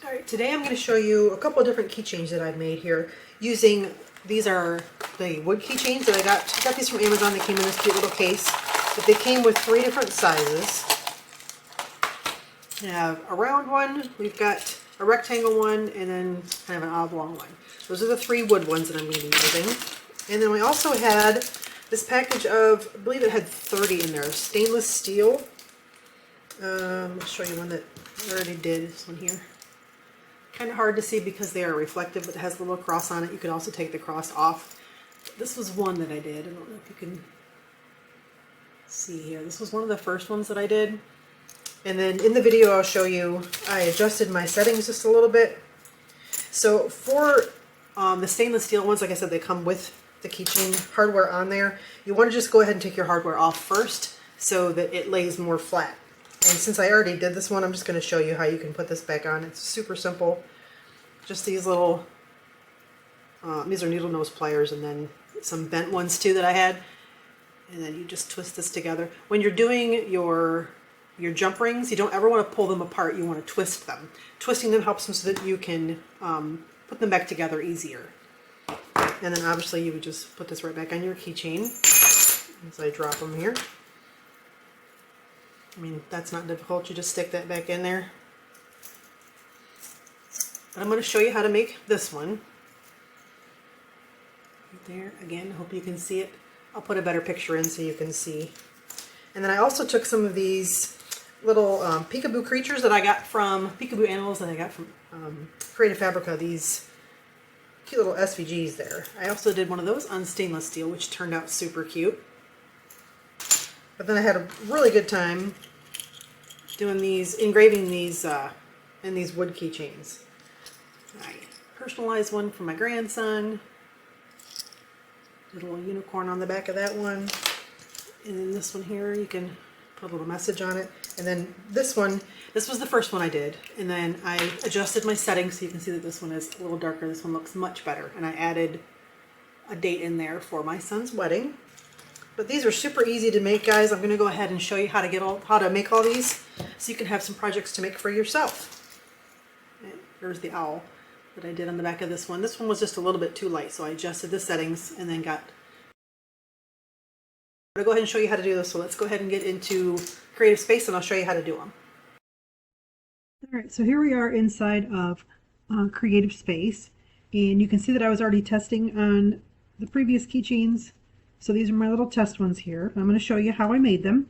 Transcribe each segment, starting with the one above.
All right, today I'm going to show you a couple of different keychains that I've made here using, these are the wood keychains that I got these from Amazon. They came in this cute little case, but they came with 3 different sizes. We have a round one, we've got a rectangle one, and then kind of an oblong one. Those are the 3 wood ones that I'm going to be using. And then we also had this package of, I believe it had 30 in there, stainless steel. I'll show you one that I already did, this one here. Kind of hard to see because they are reflective, but it has a little cross on it. You could also take the cross off. This was one that I did. I don't know if you can see here. This was one of the first ones that I did. And then in the video I'll show you, I adjusted my settings just a little bit. So for the stainless steel ones, like I said, they come with the keychain hardware on there. You want to just go ahead and take your hardware off first so that it lays more flat. And since I already did this one, I'm just going to show you how you can put this back on. It's super simple. Just these little, these are needle nose pliers, and then some bent ones too that I had. And then you just twist this together. When you're doing your jump rings, you don't ever want to pull them apart. You want to twist them. Twisting them helps them so that you can put them back together easier. And then obviously you would just put this right back on your keychain as I drop them here. I mean, that's not difficult. You just stick that back in there. But I'm going to show you how to make this one. Right there. Again, I hope you can see it. I'll put a better picture in so you can see. And then I also took some of these little peekaboo creatures that I got from, peekaboo animals that I got from Creative Fabrica, these cute little SVGs there. I also did one of those on stainless steel, which turned out super cute. But then I had a really good time doing these, engraving these in these wood keychains. I personalized one for my grandson. Little unicorn on the back of that one. And then this one here, you can put a little message on it. And then this one, this was the first one I did. And then I adjusted my settings so you can see that this one is a little darker. This one looks much better. And I added a date in there for my son's wedding. But these are super easy to make, guys. I'm going to go ahead and show you how to make all these so you can have some projects to make for yourself. And there's the owl that I did on the back of this one. This one was just a little bit too light, so I adjusted the settings and then got... I'm going to go ahead and show you how to do this. So let's go ahead and get into Creative Space and I'll show you how to do them. All right, so here we are inside of Creative Space, and you can see that I was already testing on the previous keychains. So these are my little test ones here. I'm going to show you how I made them.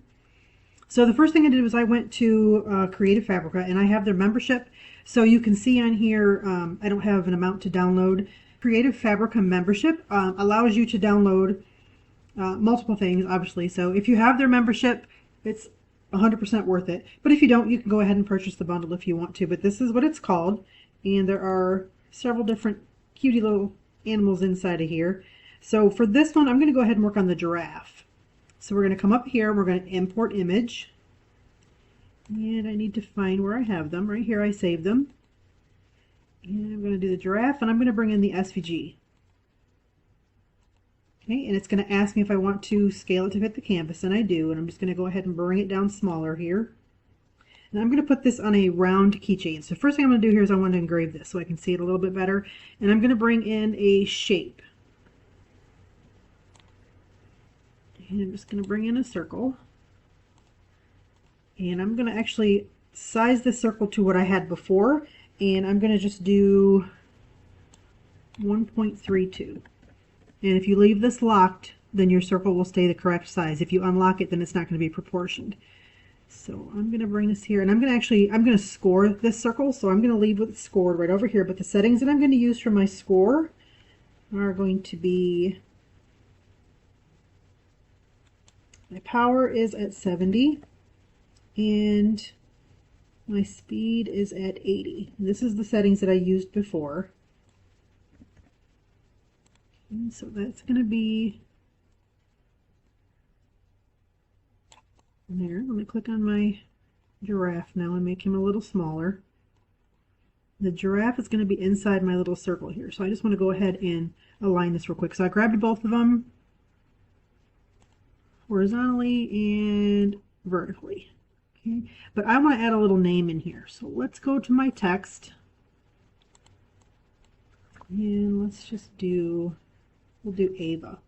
So the first thing I did was I went to Creative Fabrica, and I have their membership. So you can see on here, I don't have an amount to download. Creative Fabrica membership allows you to download multiple things, obviously. So if you have their membership, it's 100% worth it. But if you don't, you can go ahead and purchase the bundle if you want to. But this is what it's called. And there are several different cutie little animals inside of here. So for this one, I'm going to go ahead and work on the giraffe. So we're going to come up here, we're going to import image. And I need to find where I have them. Right here I saved them. And I'm going to do the giraffe, and I'm going to bring in the SVG. Okay, and it's going to ask me if I want to scale it to fit the canvas, and I do. And I'm just going to go ahead and bring it down smaller here. And I'm going to put this on a round keychain. So first thing I'm going to do here is I want to engrave this so I can see it a little bit better. And I'm going to bring in a shape. And I'm just going to bring in a circle. And I'm going to actually size this circle to what I had before. And I'm going to just do 1.32. And if you leave this locked, then your circle will stay the correct size. If you unlock it, then it's not going to be proportioned. So I'm going to bring this here, and I'm going to score this circle. So I'm going to leave it scored right over here. But the settings that I'm going to use for my score are going to be... My power is at 70 and my speed is at 80. This is the settings that I used before. And so that's going to be there. Let me click on my giraffe now and make him a little smaller. The giraffe is going to be inside my little circle here. So I just want to go ahead and align this real quick. So I grabbed both of them horizontally and vertically. Okay, but I want to add a little name in here. So let's go to my text And let's just do, we'll do Ava.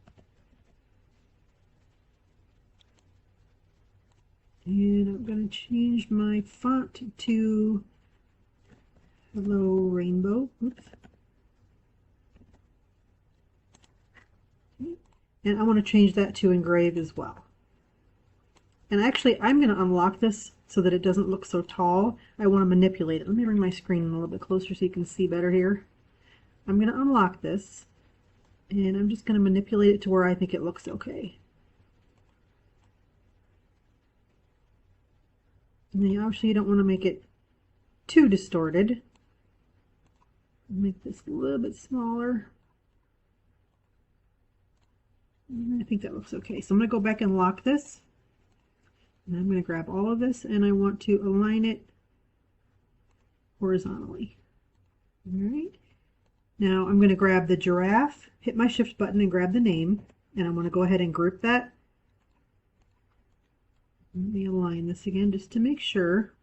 And I'm going to change my font to Hello Rainbow. Oops. Okay. And I want to change that to Engrave as well. And actually, I'm going to unlock this so that it doesn't look so tall. I want to manipulate it. Let me bring my screen a little bit closer so you can see better here. I'm going to unlock this, and I'm just going to manipulate it to where I think it looks okay. And then obviously you don't want to make it too distorted. Make this a little bit smaller. And I think that looks okay. So I'm going to go back and lock this. And I'm going to grab all of this, and I want to align it horizontally. All right. Now I'm going to grab the giraffe, hit my shift button and grab the name, and I'm going to go ahead and group that. Let me align this again just to make sure.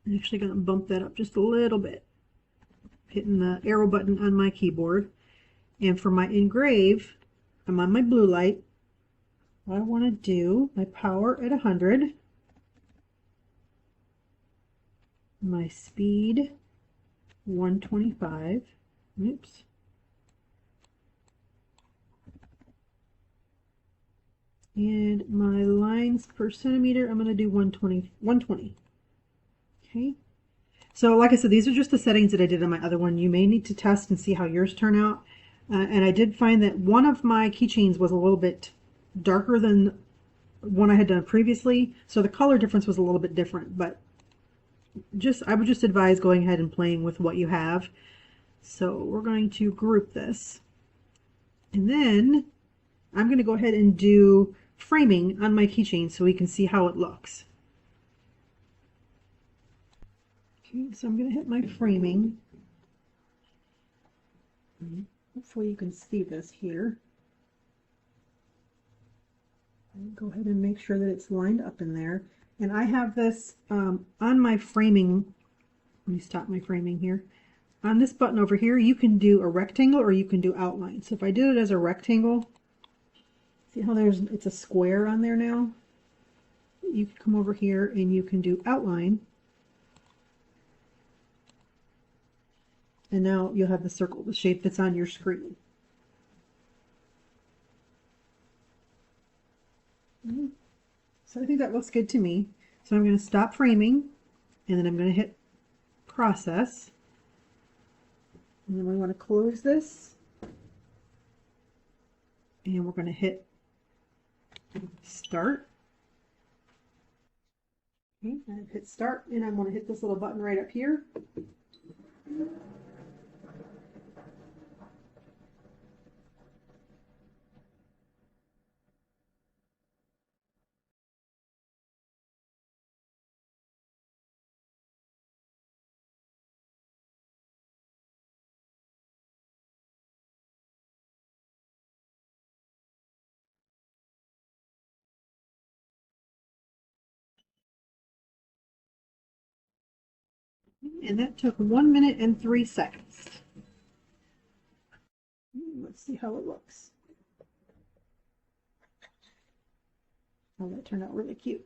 I'm actually going to bump that up just a little bit, hitting the arrow button on my keyboard. And for my engrave, I'm on my blue light. I want to do my power at 100, my speed 125. Oops. And my lines per centimeter, I'm going to do 120. Okay. So like I said, these are just the settings that I did on my other one. You may need to test and see how yours turn out. And I did find that one of my keychains was a little bit darker than one I had done previously. So the color difference was a little bit different, but I would just advise going ahead and playing with what you have. So we're going to group this. And then I'm going to go ahead and do framing on my keychain so we can see how it looks. Okay, so I'm going to hit my framing. Hopefully you can see this here. And go ahead and make sure that it's lined up in there. And I have this on my framing. Let me stop my framing here. On this button over here, you can do a rectangle or you can do outline. So if I did it as a rectangle, see how it's a square on there now? You can come over here and you can do outline. And now you'll have the circle, the shape that's on your screen. So I think that looks good to me. So I'm going to stop framing, and then I'm going to hit process. And then we want to close this. And we're going to hit start. Okay, and hit start, and I'm going to hit this little button right up here. And that took 1 minute and 3 seconds. Let's see how it looks. Oh, that turned out really cute.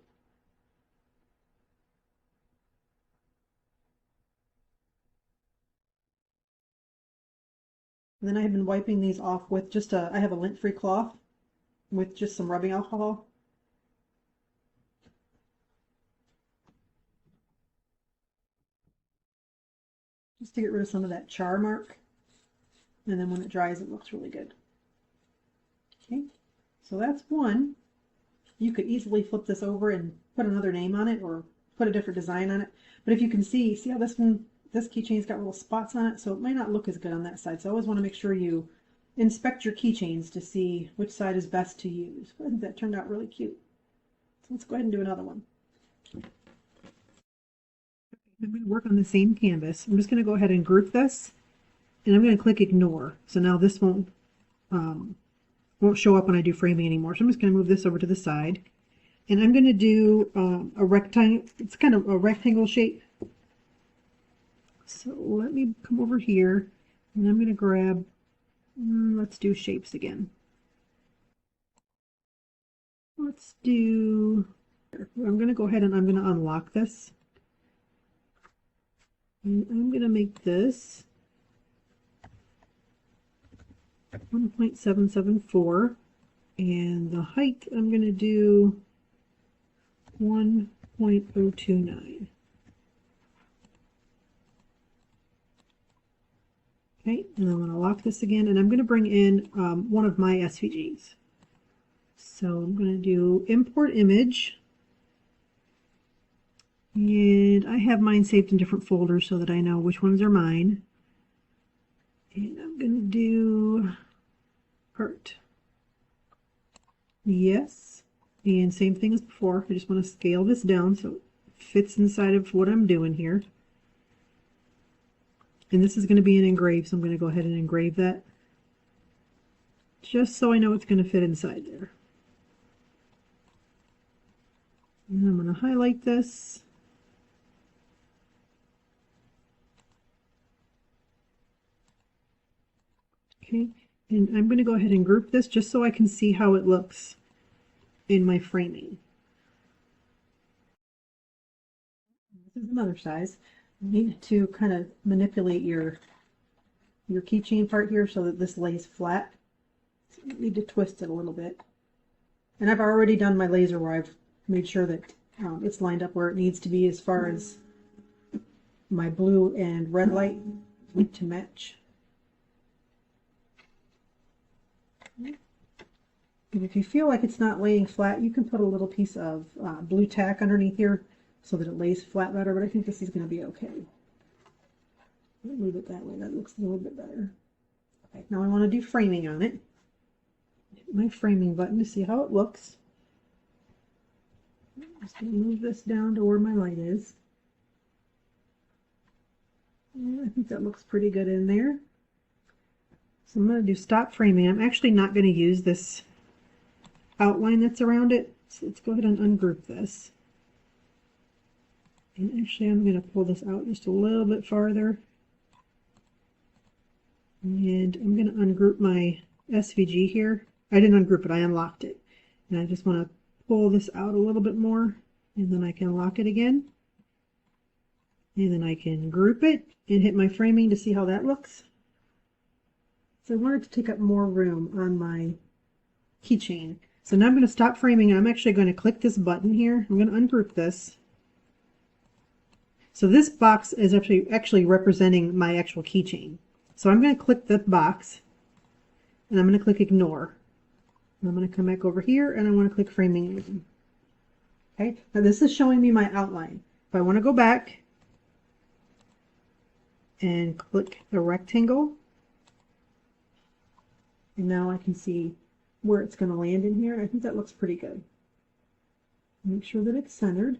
And then I have been wiping these off with just I have a lint-free cloth with just some rubbing alcohol. Just to get rid of some of that char mark. And then when it dries, it looks really good. Okay, so that's one. You could easily flip this over and put another name on it or put a different design on it. But if you can see how this keychain's got little spots on it, so it might not look as good on that side. So I always want to make sure you inspect your keychains to see which side is best to use. But I think that turned out really cute. So let's go ahead and do another one. I'm going to work on the same canvas. I'm just going to go ahead and group this, and I'm going to click ignore. So now this won't show up when I do framing anymore. So I'm just going to move this over to the side, and I'm going to do a rectangle. It's kind of a rectangle shape. So let me come over here and I'm going to grab, let's do shapes again. Let's do, I'm going to go ahead and I'm going to unlock this. And I'm going to make this 1.774 and the height I'm going to do 1.029. Okay, and I'm going to lock this again, and I'm going to bring in one of my SVGs. So I'm going to do import image, and I have mine saved in different folders so that I know which ones are mine. And I'm going to do part. Yes, and same thing as before. I just want to scale this down so it fits inside of what I'm doing here. And this is going to be an engrave, so I'm going to go ahead and engrave that just so I know it's going to fit inside there. And I'm going to highlight this. Okay, and I'm going to go ahead and group this just so I can see how it looks in my framing. This is another size. You need to kind of manipulate your keychain part here so that this lays flat. So you need to twist it a little bit. And I've already done my laser where I've made sure that it's lined up where it needs to be as far as my blue and red light need to match. And if you feel like it's not laying flat, you can put a little piece of blue tack underneath here so that it lays flat better, but I think this is going to be okay. I'll move it that way. That looks a little bit better. Okay, now I want to do framing on it. Hit my framing button to see how it looks. I'm just going to move this down to where my light is. Yeah, I think that looks pretty good in there. So I'm going to do stop framing. I'm actually not going to use this outline that's around it. So let's go ahead and ungroup this. And actually I'm going to pull this out just a little bit farther. And I'm going to ungroup my SVG here. I didn't ungroup it, I unlocked it. And I just want to pull this out a little bit more, and then I can lock it again. And then I can group it and hit my framing to see how that looks. So I wanted to take up more room on my keychain. So now I'm going to stop framing, and I'm actually going to click this button here. I'm going to ungroup this. So this box is actually representing my actual keychain. So I'm going to click the box, and I'm going to click ignore. And I'm going to come back over here, and I want to click framing again. Okay, now this is showing me my outline. If I want to go back and click the rectangle, and now I can see where it's going to land in here. I think that looks pretty good. Make sure that it's centered.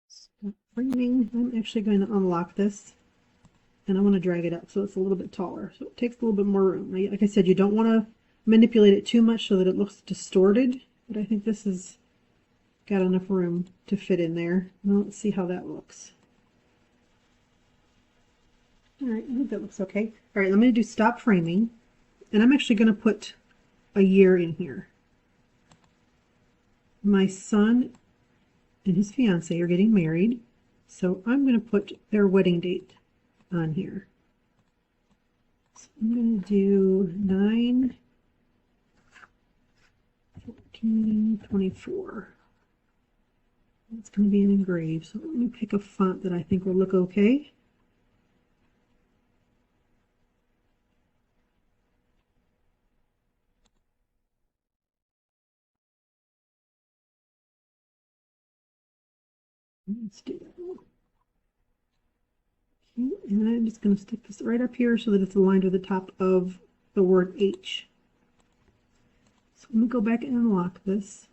Stop framing. I'm actually going to unlock this, and I want to drag it up so it's a little bit taller. So it takes a little bit more room. Like I said, you don't want to manipulate it too much so that it looks distorted, but I think this has got enough room to fit in there. Now let's see how that looks. All right, I think that looks okay. All right, I'm going to do stop framing, and I'm actually going to put a year in here. My son and his fiance are getting married, so I'm going to put their wedding date on here. So I'm going to do 9/14/24. It's going to be an Engrave, so let me pick a font that I think will look okay. Let's do that one. Okay, and I'm just going to stick this right up here so that it's aligned with the top of the word H. So let me go back and unlock this.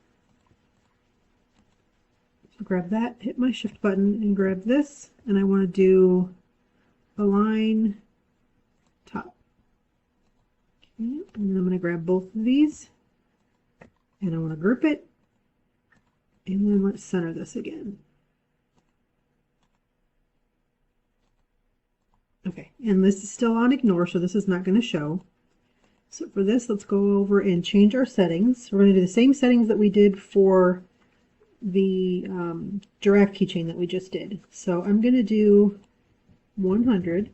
So grab that, hit my shift button, and grab this, and I want to do align top. And then I'm going to grab both of these and I want to group it. And then let's center this again. Okay, and this is still on ignore, so this is not going to show. So for this, let's go over and change our settings. We're going to do the same settings that we did for the giraffe keychain that we just did. So I'm going to do 100,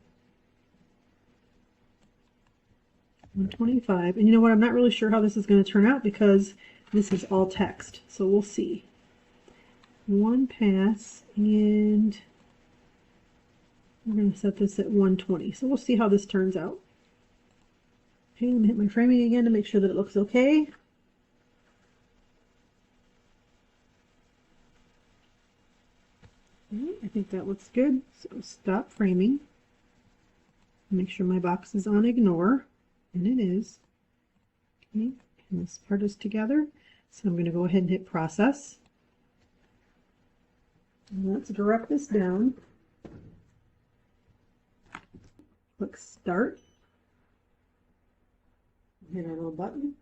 125, and you know what, I'm not really sure how this is going to turn out because this is all text, so we'll see. One pass, and we're going to set this at 120, so we'll see how this turns out. Okay, I'm going to hit my framing again to make sure that it looks okay. I think that looks good, so stop framing. Make sure my box is on ignore, and it is. Okay, and this part is together, so I'm going to go ahead and hit process. And let's drop this down. Click start. Hit our little button.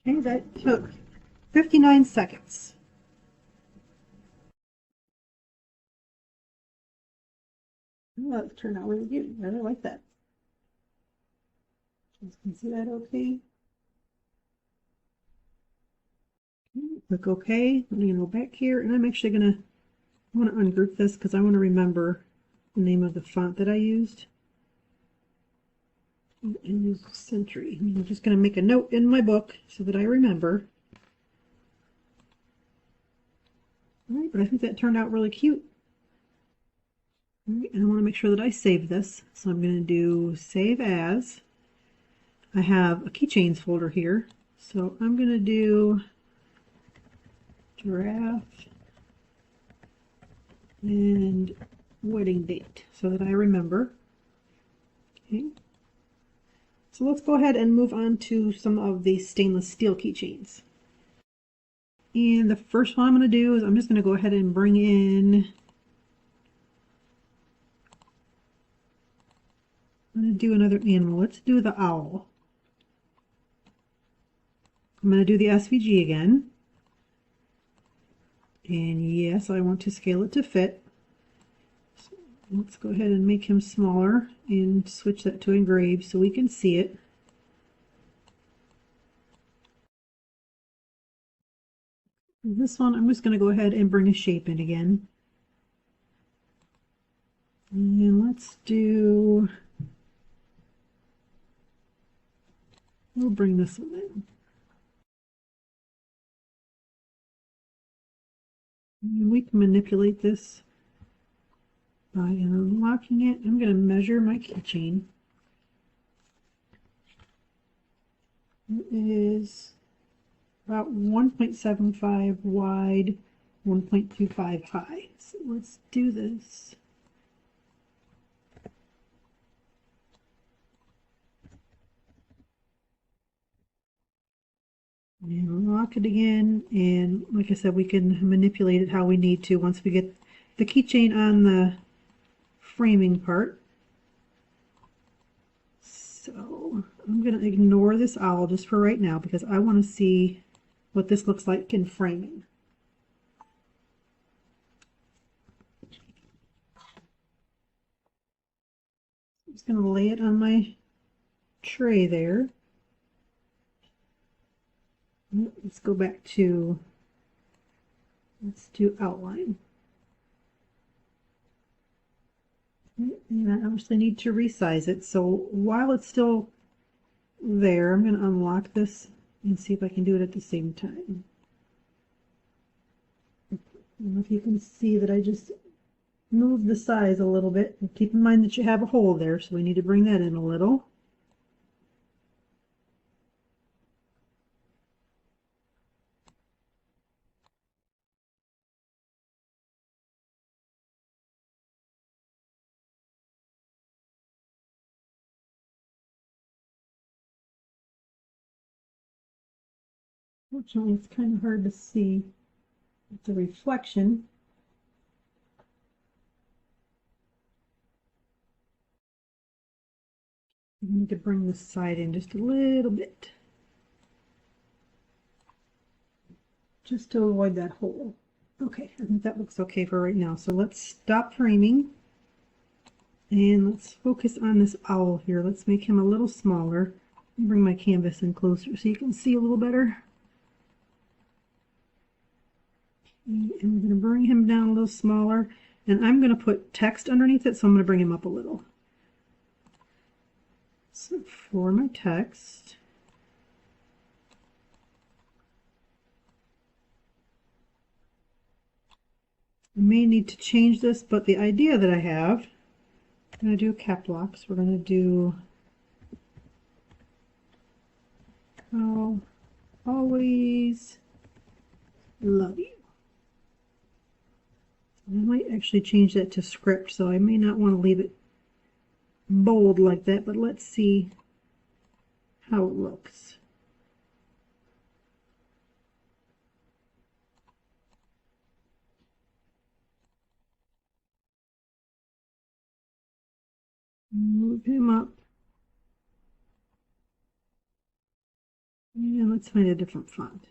Okay, that took 59 seconds. Oh, that turned out really good. I really like that. You can see that okay. Click OK. I'm going to go back here, and I'm actually going to want to ungroup this because I want to remember the name of the font that I used. And use Century. I'm just going to make a note in my book so that I remember. All right, but I think that turned out really cute. All right, and I want to make sure that I save this, so I'm going to do Save As. I have a Keychains folder here, so I'm going to do giraffe and wedding date so that I remember. Okay. So let's go ahead and move on to some of the stainless steel keychains. And the first one I'm going to do is I'm just going to go ahead and bring in, I'm going to do another animal. Let's do the owl. I'm going to do the SVG again. And yes, I want to scale it to fit. So let's go ahead and make him smaller and switch that to Engrave so we can see it. This one, I'm just going to go ahead and bring a shape in again. And let's do, we'll bring this one in. And we can manipulate this by unlocking it. I'm going to measure my keychain. It is about 1.75 wide, 1.25 high. So let's do this. And unlock it again, and like I said, we can manipulate it how we need to once we get the keychain on the framing part. So I'm going to ignore this owl just for right now because I want to see what this looks like in framing. I'm just going to lay it on my tray there. Let's go back to, let's do outline. And I obviously need to resize it, so while it's still there, I'm going to unlock this and see if I can do it at the same time. I don't know if you can see that I just moved the size a little bit. And keep in mind that you have a hole there, so we need to bring that in a little. Fortunately, it's kind of hard to see with the reflection. I need to bring this side in just a little bit, just to avoid that hole. Okay, I think that looks okay for right now. So let's stop framing and let's focus on this owl here. Let's make him a little smaller. Bring my canvas in closer so you can see a little better. And we're going to bring him down a little smaller, and I'm going to put text underneath it, so I'm going to bring him up a little. So for my text, I may need to change this, but the idea that I have, I'm going to do a cap lock. So we're going to do I'll always love you. I might actually change that to script, so I may not want to leave it bold like that, but let's see how it looks. Move him up. And let's find a different font.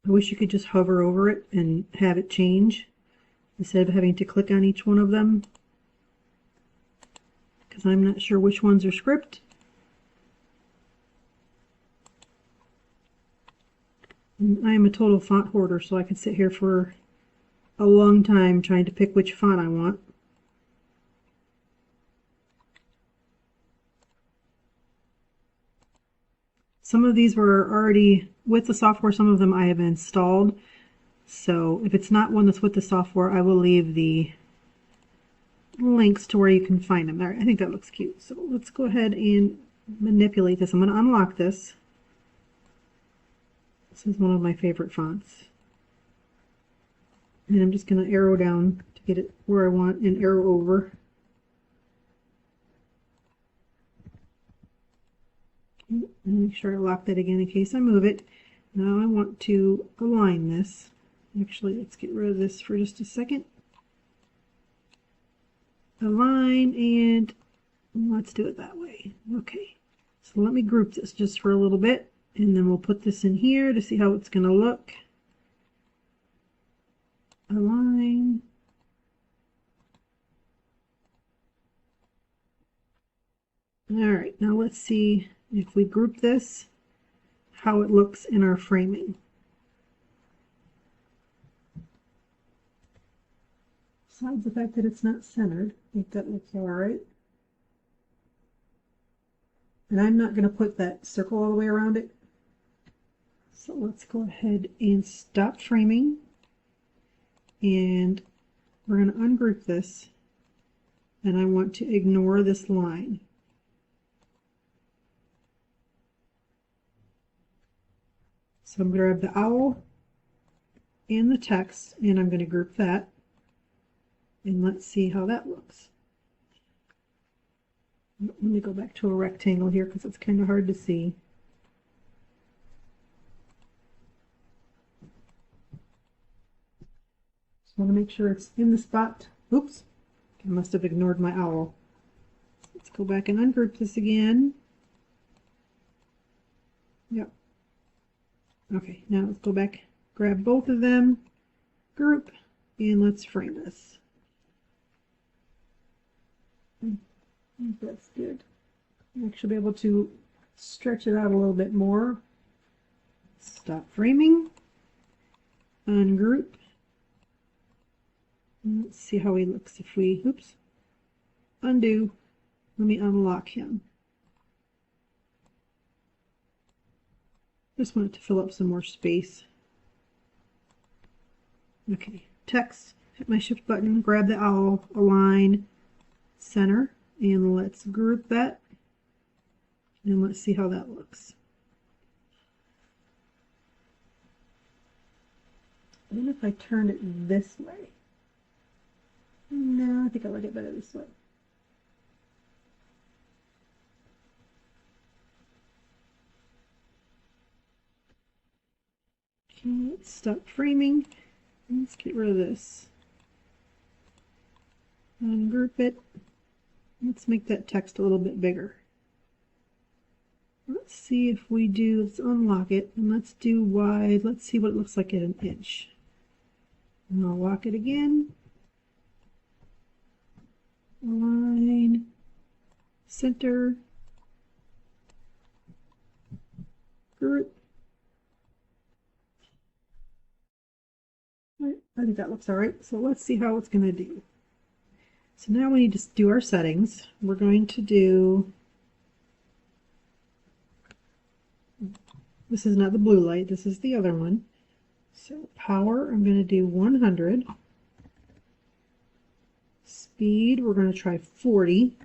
I wish you could just hover over it and have it change instead of having to click on each one of them, because I'm not sure which ones are script. And I am a total font hoarder, so I could sit here for a long time trying to pick which font I want. Some of these were already with the software, some of them I have installed. So if it's not one that's with the software, I will leave the links to where you can find them. There, I think that looks cute. So let's go ahead and manipulate this. I'm going to unlock this. This is one of my favorite fonts. And I'm just going to arrow down to get it where I want and arrow over. And make sure I lock that again in case I move it. Now I want to align this. Actually, let's get rid of this for just a second. Align, and let's do it that way. Okay, so let me group this just for a little bit, and then we'll put this in here to see how it's going to look. Align. All right, now let's see if we group this, how it looks in our framing. Besides the fact that it's not centered, I think that looks all right. And I'm not going to put that circle all the way around it. So let's go ahead and stop framing. And we're going to ungroup this. And I want to ignore this line. So I'm going to grab the owl and the text, and I'm going to group that. And let's see how that looks. Let me go back to a rectangle here because it's kind of hard to see. Just want to make sure it's in the spot. Oops, I must have ignored my owl. Let's go back and ungroup this again. Yep. Okay, now let's go back, grab both of them, group, and let's frame this. I think that's good. I should be able to stretch it out a little bit more. Stop framing, ungroup. Let's see how he looks if we, oops, undo. Let me unlock him. Just want it to fill up some more space. Okay, text, hit my shift button, grab the owl, align, center, and let's group that. And let's see how that looks. I wonder if I turned it this way. No, I think I like it better this way. Okay, let's stop framing. Let's get rid of this. Ungroup it. Let's make that text a little bit bigger. Let's see if we do, let's unlock it, and let's do wide. Let's see what it looks like at an inch. And I'll lock it again. Align, center, group. I think that looks all right. So let's see how it's going to do. So now we need to do our settings. We're going to do, this is not the blue light, this is the other one. So power, I'm going to do 100. Speed, we're going to try 40.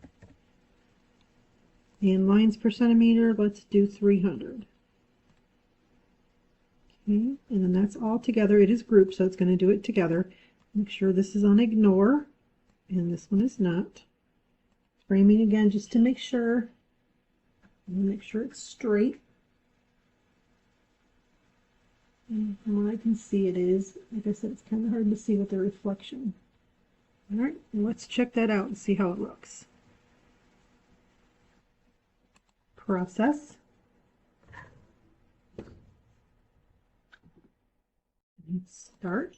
And lines per centimeter, let's do 300. Okay, and then that's all together. It is grouped, so it's going to do it together. Make sure this is on ignore, and this one is not. Framing again just to make sure. Make sure it's straight. And from what I can see, it is. Like I said, it's kind of hard to see with the reflection. All right, let's check that out and see how it looks. Process. And start.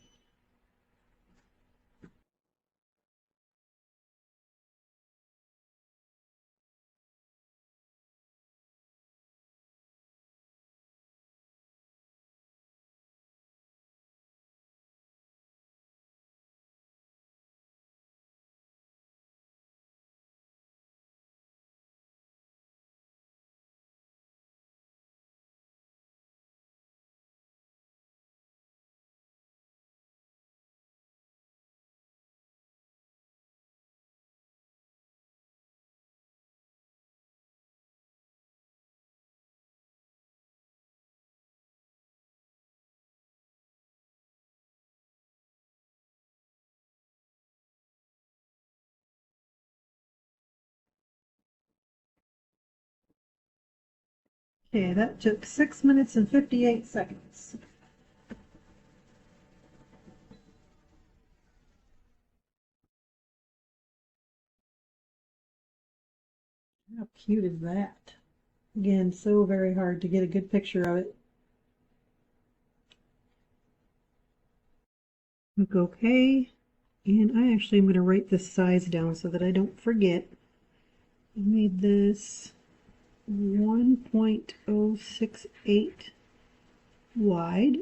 Okay, that took 6 minutes and 58 seconds. How cute is that? Again, so very hard to get a good picture of it. Click OK. And I actually am going to write this size down so that I don't forget. I made this 1.068 wide,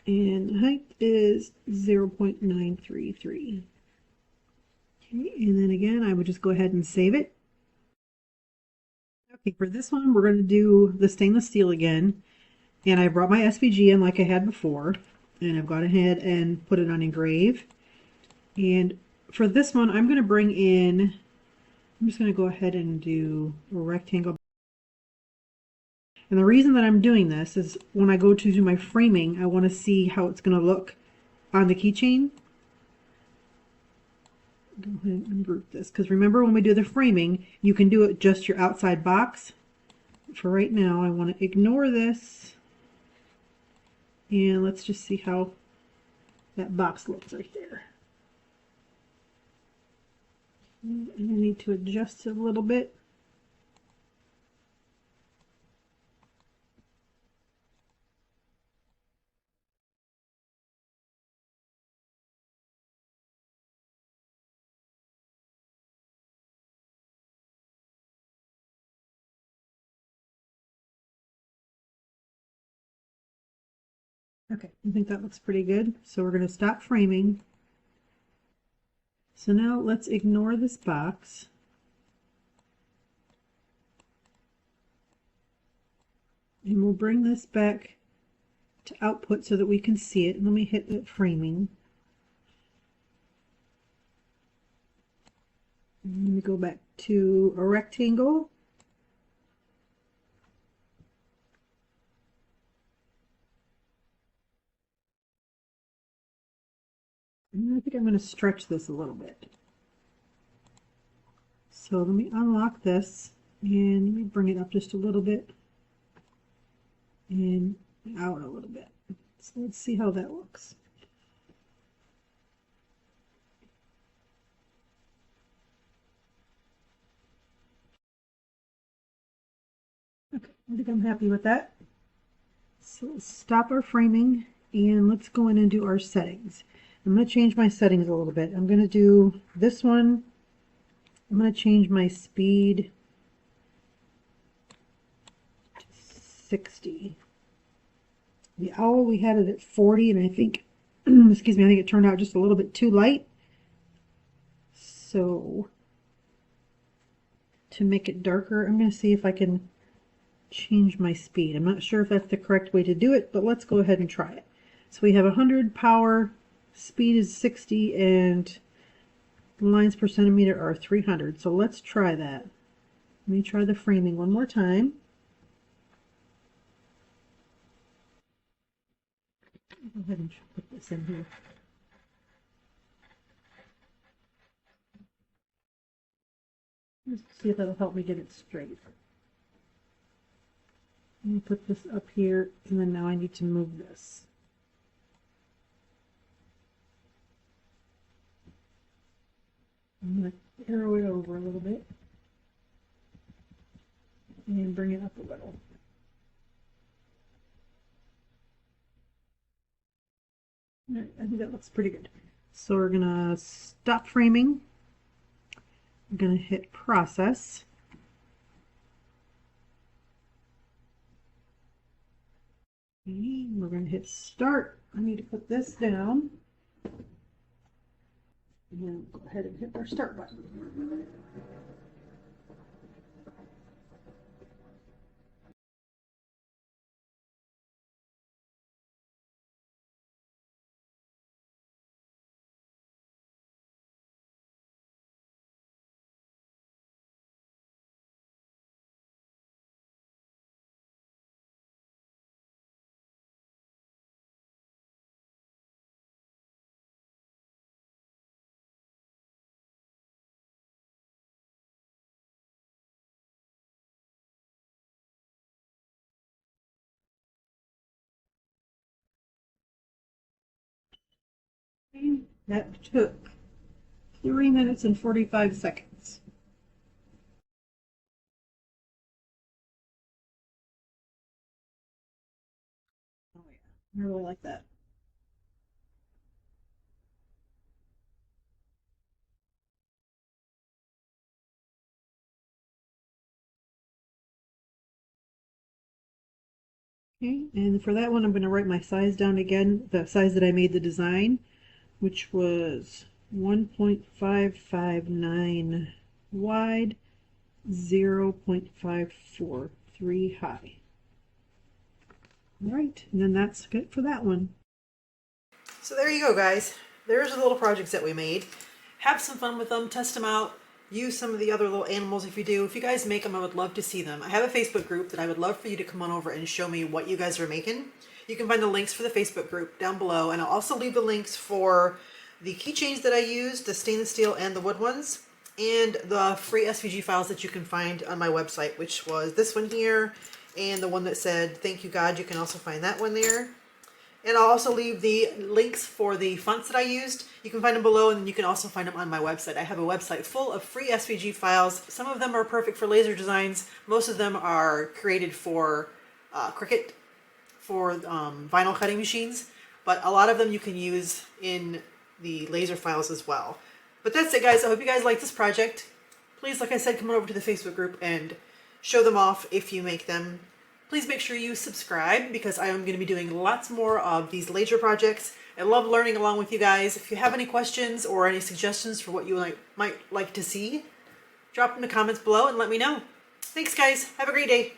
and height is 0.933. Okay, and then again, I would just go ahead and save it. Okay, for this one, we're going to do the stainless steel again, and I brought my SVG in like I had before, and I've gone ahead and put it on Engrave. And for this one, I'm going to bring in, I'm just going to go ahead and do a rectangle. And the reason that I'm doing this is when I go to do my framing, I want to see how it's going to look on the keychain. Go ahead and ungroup this, because remember when we do the framing, you can do it just your outside box. For right now, I want to ignore this, and let's just see how that box looks right there. And I need to adjust it a little bit. Okay, I think that looks pretty good. So we're going to stop framing. So now let's ignore this box. And we'll bring this back to output so that we can see it. Let me hit that framing. And let me go back to a rectangle. And I think I'm going to stretch this a little bit. So let me unlock this and let me bring it up just a little bit and out a little bit. So let's see how that looks. Okay, I think I'm happy with that. So let's stop our framing and let's go in and do our settings. I'm going to change my settings a little bit. I'm going to do this one. I'm going to change my speed to 60. The owl, we had it at 40, and I think, excuse me, I think it turned out just a little bit too light. So to make it darker, I'm going to see if I can change my speed. I'm not sure if that's the correct way to do it, but let's go ahead and try it. So we have 100 power, speed is 60, and lines per centimeter are 300. So let's try that. Let me try the framing one more time. Go ahead and put this in here. Let's see if that'll help me get it straight. Let me put this up here, and then now I need to move this. I'm going to arrow it over a little bit and bring it up a little. All right, I think that looks pretty good. So we're going to stop framing. I'm going to hit process. Okay, we're going to hit start. I need to put this down. And then go ahead and hit our start button. That took 3 minutes and 45 seconds. Oh yeah, I really like that. Okay, and for that one I'm going to write my size down again, the size that I made the design, which was 1.559 wide, 0.543 high. All right, and then that's good for that one. So there you go, guys. There's the little projects that we made. Have some fun with them, test them out, use some of the other little animals if you do. If you guys make them, I would love to see them. I have a Facebook group that I would love for you to come on over and show me what you guys are making. You can find the links for the Facebook group down below, and I'll also leave the links for the keychains that I used, the stainless steel and the wood ones, and the free SVG files that you can find on my website, which was this one here, and the one that said, "Thank you, God." You can also find that one there. And I'll also leave the links for the fonts that I used. You can find them below, and you can also find them on my website. I have a website full of free SVG files. Some of them are perfect for laser designs. Most of them are created for Cricut, for vinyl cutting machines. But a lot of them you can use in the laser files as well. But that's it, guys. I hope you guys like this project. Please, like I said, come on over to the Facebook group and show them off if you make them. Please make sure you subscribe, because I am going to be doing lots more of these laser projects. I love learning along with you guys. If you have any questions or any suggestions for what you might like to see, drop in the comments below and let me know. Thanks, guys. Have a great day.